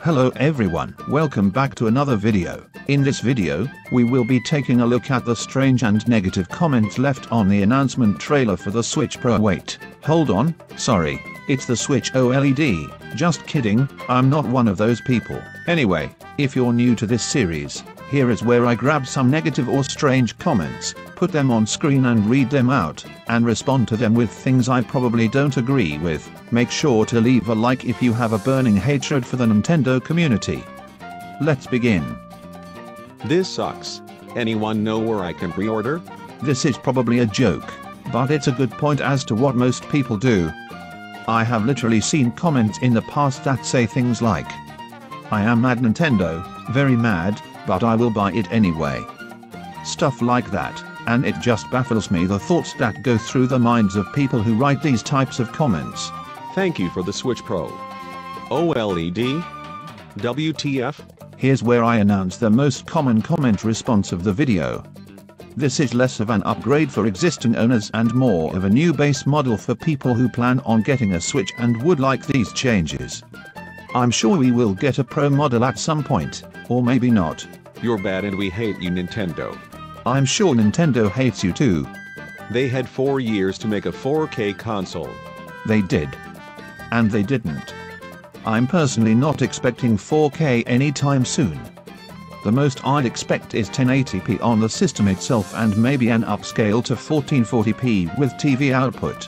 Hello everyone, welcome back to another video. In this video, we will be taking a look at the strange and negative comments left on the announcement trailer for the Switch Pro. Wait, hold on, sorry, it's the Switch OLED, just kidding, I'm not one of those people. Anyway, if you're new to this series, here is where I grab some negative or strange comments, put them on screen and read them out, and respond to them with things I probably don't agree with. Make sure to leave a like if you have a burning hatred for the Nintendo community. Let's begin. This sucks. Anyone know where I can pre-order? This is probably a joke, but it's a good point as to what most people do. I have literally seen comments in the past that say things like, "I am mad Nintendo, very mad, but I will buy it anyway." Stuff like that, and it just baffles me the thoughts that go through the minds of people who write these types of comments. Thank you for the Switch Pro. OLED? WTF? Here's where I announce the most common comment response of the video. This is less of an upgrade for existing owners and more of a new base model for people who plan on getting a Switch and would like these changes. I'm sure we will get a Pro model at some point, or maybe not. You're bad and we hate you, Nintendo. I'm sure Nintendo hates you too. They had 4 years to make a 4K console. They did. And they didn't. I'm personally not expecting 4K anytime soon. The most I'd expect is 1080p on the system itself and maybe an upscale to 1440p with TV output.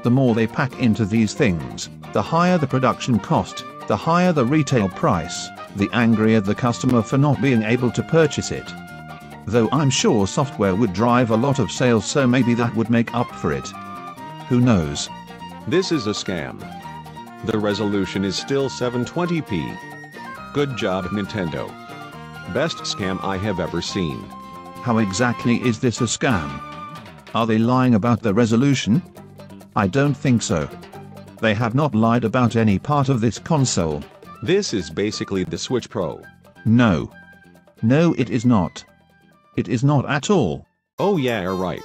The more they pack into these things, the higher the production cost, the higher the retail price, the angrier the customer for not being able to purchase it. Though I'm sure software would drive a lot of sales, so maybe that would make up for it. Who knows? This is a scam. The resolution is still 720p. Good job, Nintendo. Best scam I have ever seen. How exactly is this a scam? Are they lying about the resolution? I don't think so. They have not lied about any part of this console. This is basically the Switch Pro. No. No, it is not. It is not at all. Oh yeah, right.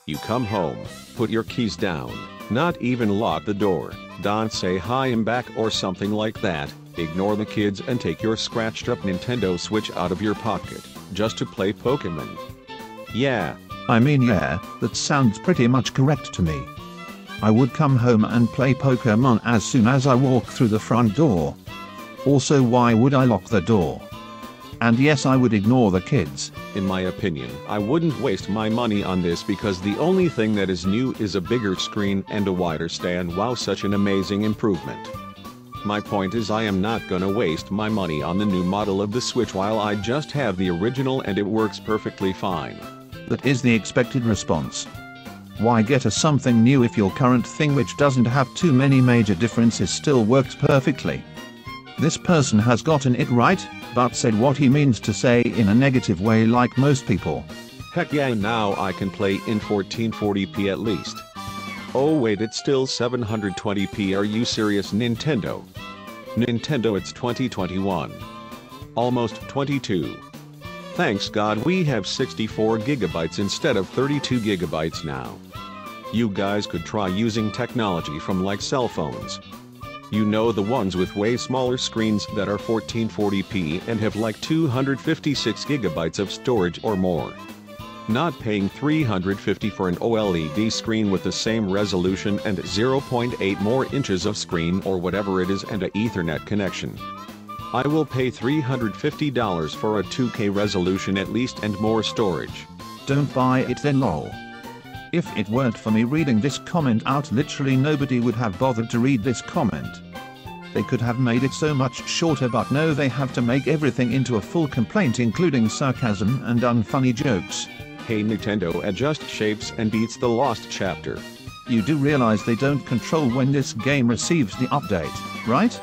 You come home, put your keys down, not even lock the door, don't say hi I'm back or something like that, ignore the kids and take your scratched up Nintendo Switch out of your pocket, just to play Pokemon. Yeah. I mean yeah, that sounds pretty much correct to me. I would come home and play Pokemon as soon as I walk through the front door. Also, why would I lock the door? And yes, I would ignore the kids. In my opinion, I wouldn't waste my money on this because the only thing that is new is a bigger screen and a wider stand. Wow, such an amazing improvement. My point is I am not gonna waste my money on the new model of the Switch while I just have the original and it works perfectly fine. That is the expected response. Why get a something new if your current thing, which doesn't have too many major differences, still works perfectly? This person has gotten it right, but said what he means to say in a negative way like most people. Heck yeah, now I can play in 1440p at least. Oh wait, it's still 720p, are you serious, Nintendo? Nintendo, it's 2021. Almost 22. Thanks God we have 64 gigabytes instead of 32 gigabytes now. You guys could try using technology from like cell phones. You know, the ones with way smaller screens that are 1440p and have like 256 gigabytes of storage or more. Not paying $350 for an OLED screen with the same resolution and 0.8 more inches of screen or whatever it is and a Ethernet connection. I will pay $350 for a 2K resolution at least and more storage. Don't buy it then, lol. If it weren't for me reading this comment out, literally nobody would have bothered to read this comment. They could have made it so much shorter, but no, they have to make everything into a full complaint including sarcasm and unfunny jokes. Hey Nintendo, adjust shapes and beats the lost chapter. You do realize they don't control when this game receives the update, right?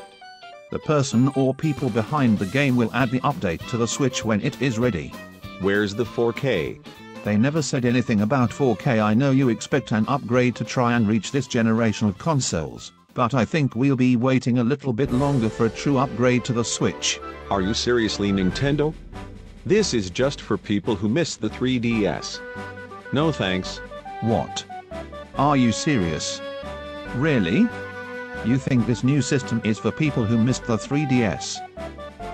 The person or people behind the game will add the update to the Switch when it is ready. Where's the 4K? They never said anything about 4K. I know you expect an upgrade to try and reach this generation of consoles, but I think we'll be waiting a little bit longer for a true upgrade to the Switch. Are you seriously, Nintendo? This is just for people who missed the 3DS. No thanks. What? Are you serious? Really? You think this new system is for people who missed the 3DS.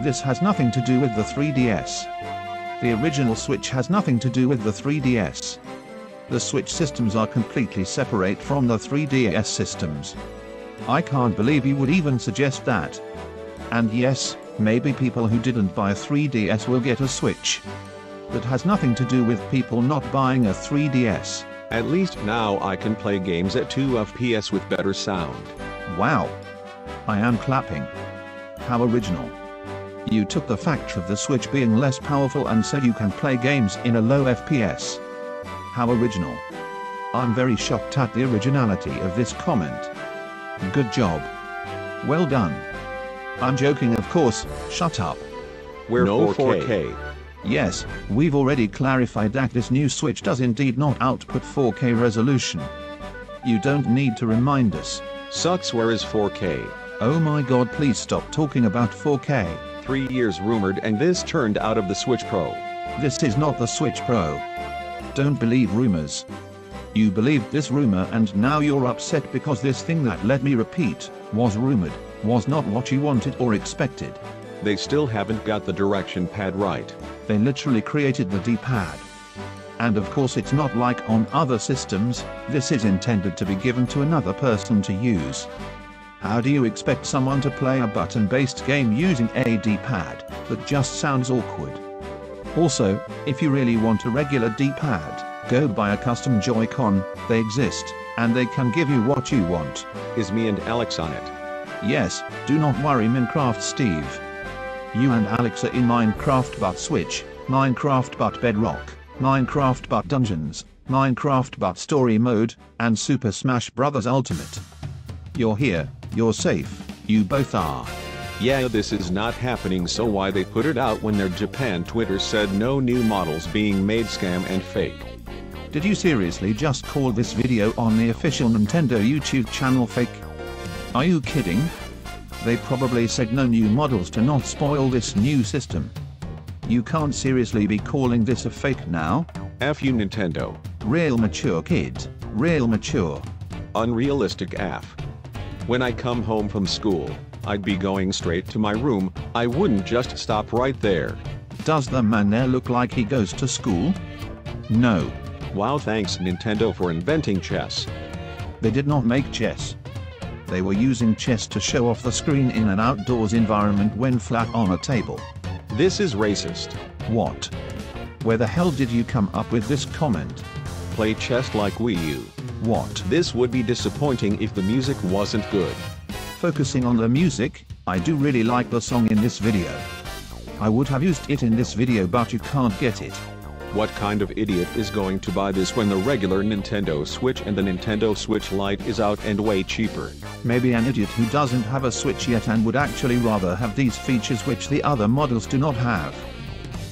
This has nothing to do with the 3DS. The original Switch has nothing to do with the 3DS. The Switch systems are completely separate from the 3DS systems. I can't believe you would even suggest that. And yes, maybe people who didn't buy a 3DS will get a Switch. That has nothing to do with people not buying a 3DS. At least now I can play games at 2 FPS with better sound. Wow. I am clapping. How original. You took the fact of the Switch being less powerful and so you can play games in a low FPS. How original. I'm very shocked at the originality of this comment. Good job. Well done. I'm joking, of course, shut up. We're No 4K. Yes, we've already clarified that this new Switch does indeed not output 4K resolution. You don't need to remind us. Sucks, where is 4K? Oh my god, please stop talking about 4K. 3 years rumored and this turned out of the Switch Pro. This is not the Switch Pro. Don't believe rumors. You believed this rumor and now you're upset because this thing that, let me repeat, was rumored, was not what you wanted or expected. They still haven't got the direction pad right. They literally created the D-pad. And of course it's not like on other systems, this is intended to be given to another person to use. How do you expect someone to play a button-based game using a D-pad? That just sounds awkward. Also, if you really want a regular D-pad, go buy a custom Joy-Con, they exist, and they can give you what you want. Is me and Alex on it? Yes, do not worry Minecraft Steve. You and Alex are in Minecraft but Switch, Minecraft but Bedrock, Minecraft but Dungeons, Minecraft but Story Mode, and Super Smash Bros. Ultimate. You're here, you're safe, you both are. Yeah, this is not happening, so why they put it out when their Japan Twitter said no new models being made scam and fake? Did you seriously just call this video on the official Nintendo YouTube channel fake? Are you kidding? They probably said no new models to not spoil this new system. You can't seriously be calling this a fake now? F you Nintendo. Real mature kid, real mature. Unrealistic AF. When I come home from school, I'd be going straight to my room, I wouldn't just stop right there. Does the man there look like he goes to school? No. Wow, thanks Nintendo for inventing chess. They did not make chess. They were using chess to show off the screen in an outdoors environment when flat on a table. This is racist. What? Where the hell did you come up with this comment? Play chess like Wii U. What? This would be disappointing if the music wasn't good. Focusing on the music, I do really like the song in this video. I would have used it in this video but you can't get it. What kind of idiot is going to buy this when the regular Nintendo Switch and the Nintendo Switch Lite is out and way cheaper? Maybe an idiot who doesn't have a Switch yet and would actually rather have these features which the other models do not have.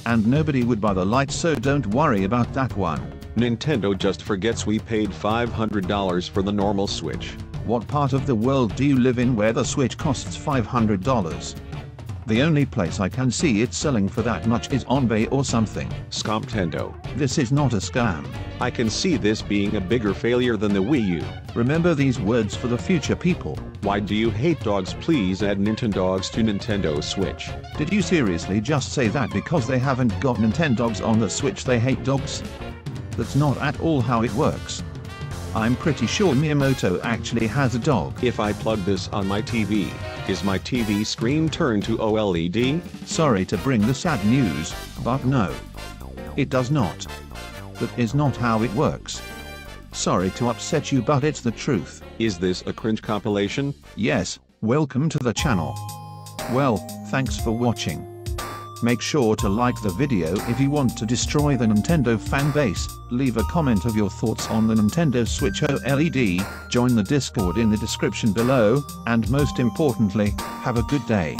And nobody would buy the Lite, so don't worry about that one. Nintendo just forgets we paid $500 for the normal Switch. What part of the world do you live in where the Switch costs $500? The only place I can see it selling for that much is on eBay or something. Scomptendo. This is not a scam. I can see this being a bigger failure than the Wii U. Remember these words for the future, people. Why do you hate dogs? Please add Nintendogs to Nintendo Switch. Did you seriously just say that because they haven't got Nintendogs on the Switch they hate dogs? That's not at all how it works. I'm pretty sure Miyamoto actually has a dog. If I plug this on my TV, is my TV screen turned to OLED? Sorry to bring the sad news, but no. It does not. That is not how it works. Sorry to upset you, but it's the truth. Is this a cringe compilation? Yes, welcome to the channel. Well, thanks for watching. Make sure to like the video if you want to destroy the Nintendo fanbase, leave a comment of your thoughts on the Nintendo Switch OLED, join the Discord in the description below, and most importantly, have a good day.